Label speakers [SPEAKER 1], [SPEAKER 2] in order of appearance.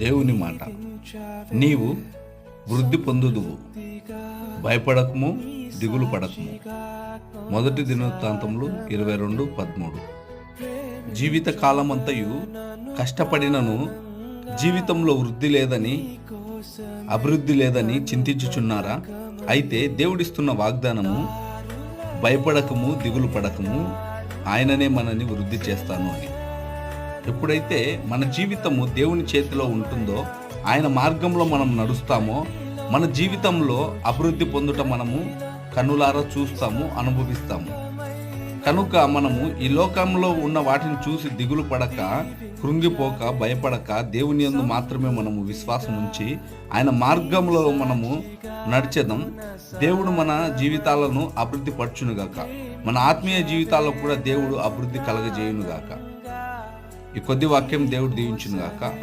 [SPEAKER 1] దేవుని మాట. నీవు వృద్ధి పొందుదువు, భయపడకము, దిగులు పడకము. 1 దినవృత్తాంతములు 22:13. జీవిత కాలమంతయు కష్టపడినను జీవితంలో వృద్ధి లేదని, అభివృద్ధి లేదని చింతించుచున్నారా? అయితే దేవుడిస్తున్న వాగ్దానము, భయపడకము, దిగులు పడకము, ఆయననే మనని వృద్ధి చేస్తాను అని. ఎప్పుడైతే మన జీవితము దేవుని చేతిలో ఉంటుందో, ఆయన మార్గంలో మనం నడుస్తామో, మన జీవితంలో అభివృద్ధి పొందుట మనము కన్నులారా చూస్తాము, అనుభవిస్తాము. కనుక మనము ఈ లోకంలో ఉన్న వాటిని చూసి దిగులు పడక, కృంగిపోక, భయపడక, దేవుని యందు మాత్రమే మనము విశ్వాసం ఉంచి ఆయన మార్గంలో మనము నడిచేద్దాం. దేవుడు మన జీవితాలను అభివృద్ధి పరచునుగాక. మన ఆత్మీయ జీవితాల్లో కూడా దేవుడు అభివృద్ధి కలగజేయునుగాక. ఈ కొద్ది వాక్యం దేవుడు దీవించునుగాక.